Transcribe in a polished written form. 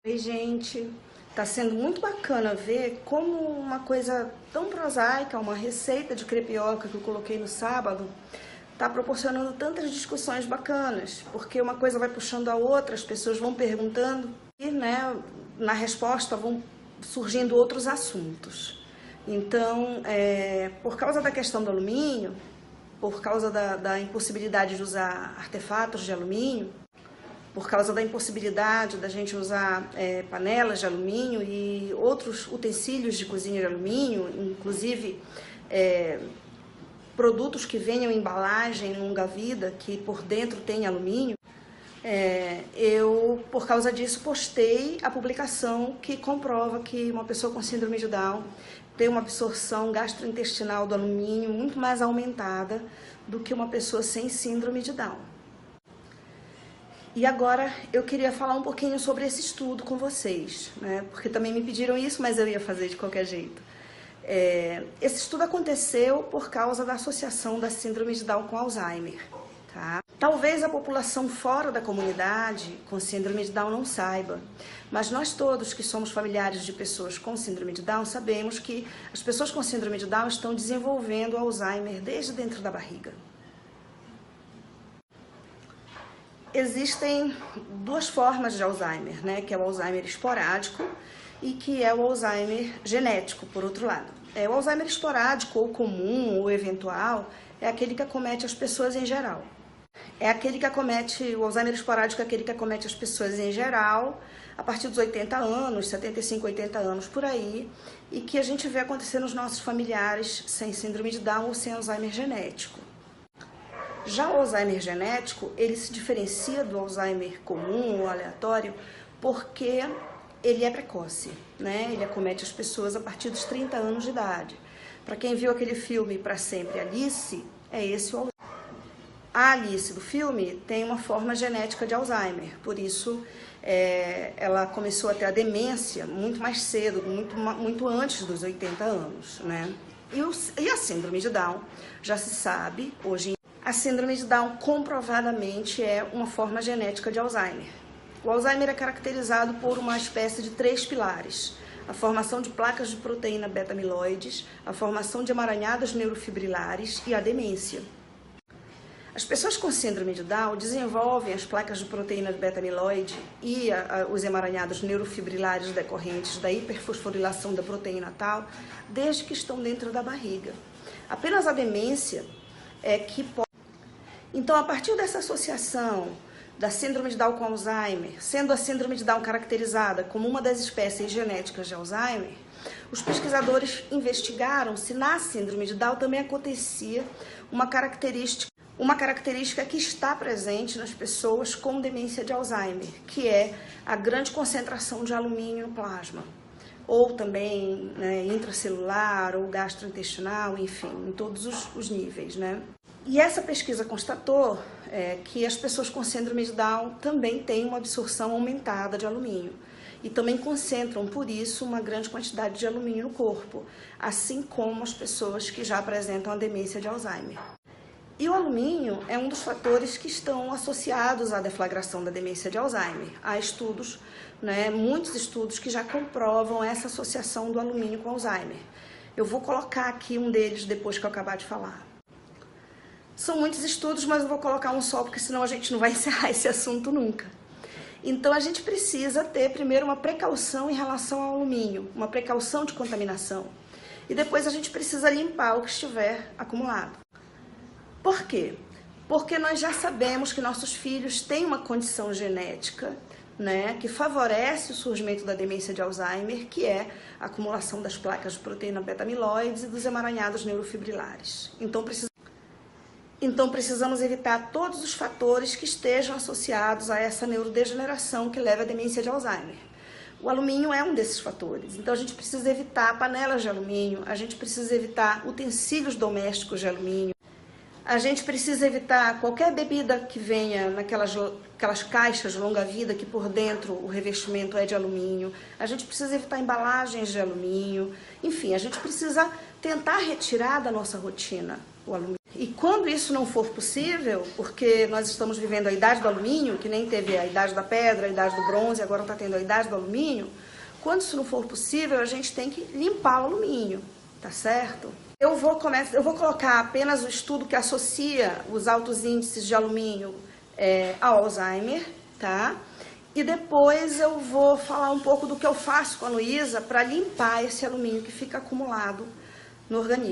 Oi, gente, tá sendo muito bacana ver como uma coisa tão prosaica, uma receita de crepioca que eu coloquei no sábado, tá proporcionando tantas discussões bacanas, porque uma coisa vai puxando a outra, as pessoas vão perguntando e, na resposta vão surgindo outros assuntos. Então, por causa da questão do alumínio, por causa da impossibilidade de usar artefatos de alumínio, por causa da impossibilidade da gente usar panelas de alumínio e outros utensílios de cozinha de alumínio, inclusive produtos que venham em embalagem longa-vida, que por dentro tem alumínio, eu, por causa disso, postei a publicação que comprova que uma pessoa com síndrome de Down tem uma absorção gastrointestinal do alumínio muito mais aumentada do que uma pessoa sem síndrome de Down. E agora eu queria falar um pouquinho sobre esse estudo com vocês, né? Porque também me pediram isso, mas eu ia fazer de qualquer jeito. Esse estudo aconteceu por causa da associação da síndrome de Down com Alzheimer. Tá? Talvez a população fora da comunidade com síndrome de Down não saiba, mas nós todos que somos familiares de pessoas com síndrome de Down sabemos que as pessoas com síndrome de Down estão desenvolvendo Alzheimer desde dentro da barriga. Existem duas formas de Alzheimer, né? Que é o Alzheimer esporádico e que é o Alzheimer genético, por outro lado. O Alzheimer esporádico, ou comum, ou eventual, é aquele que acomete as pessoas em geral. O Alzheimer esporádico é aquele que acomete as pessoas em geral, a partir dos 80 anos, 75, 80 anos, por aí, e que a gente vê acontecer nos nossos familiares sem síndrome de Down ou sem Alzheimer genético. Já o Alzheimer genético, ele se diferencia do Alzheimer comum ou aleatório porque ele é precoce, né? Ele acomete as pessoas a partir dos 30 anos de idade. Para quem viu aquele filme Pra Sempre Alice, é esse o Alzheimer. A Alice do filme tem uma forma genética de Alzheimer, por isso ela começou a ter a demência muito mais cedo, muito antes dos 80 anos, né? E a síndrome de Down, já se sabe, hoje em a síndrome de Down comprovadamente é uma forma genética de Alzheimer. O Alzheimer é caracterizado por uma espécie de 3 pilares: a formação de placas de proteína beta-amiloides, a formação de emaranhados neurofibrilares e a demência. As pessoas com síndrome de Down desenvolvem as placas de proteína beta-amiloide e os emaranhados neurofibrilares decorrentes da hiperfosforilação da proteína tal desde que estão dentro da barriga. Apenas a demência é que pode. Então, a partir dessa associação da síndrome de Down com Alzheimer, sendo a síndrome de Down caracterizada como uma das espécies genéticas de Alzheimer, os pesquisadores investigaram se na síndrome de Down também acontecia uma característica que está presente nas pessoas com demência de Alzheimer, que é a grande concentração de alumínio no plasma, ou também intracelular ou gastrointestinal, enfim, em todos os níveis, né? E essa pesquisa constatou que as pessoas com síndrome de Down também têm uma absorção aumentada de alumínio e também concentram, por isso, uma grande quantidade de alumínio no corpo, assim como as pessoas que já apresentam a demência de Alzheimer. E o alumínio é um dos fatores que estão associados à deflagração da demência de Alzheimer. Há estudos, muitos estudos que já comprovam essa associação do alumínio com Alzheimer. Eu vou colocar aqui um deles depois que eu acabar de falar. São muitos estudos, mas eu vou colocar um só, porque senão a gente não vai encerrar esse assunto nunca. Então a gente precisa ter primeiro uma precaução em relação ao alumínio, uma precaução de contaminação. E depois a gente precisa limpar o que estiver acumulado. Por quê? Porque nós já sabemos que nossos filhos têm uma condição genética, que favorece o surgimento da demência de Alzheimer, que é a acumulação das placas de proteína beta-amiloides e dos emaranhados neurofibrilares. Então precisamos evitar todos os fatores que estejam associados a essa neurodegeneração que leva à demência de Alzheimer. O alumínio é um desses fatores, então a gente precisa evitar panelas de alumínio, a gente precisa evitar utensílios domésticos de alumínio, a gente precisa evitar qualquer bebida que venha naquelas caixas de longa-vida que por dentro o revestimento é de alumínio, a gente precisa evitar embalagens de alumínio, enfim, a gente precisa tentar retirar da nossa rotina o alumínio. E quando isso não for possível, porque nós estamos vivendo a idade do alumínio, que nem teve a idade da pedra, a idade do bronze, agora está tendo a idade do alumínio, quando isso não for possível, a gente tem que limpar o alumínio, tá certo? Eu vou colocar apenas o estudo que associa os altos índices de alumínio ao Alzheimer, tá? E depois eu vou falar um pouco do que eu faço com a Luísa para limpar esse alumínio que fica acumulado no organismo.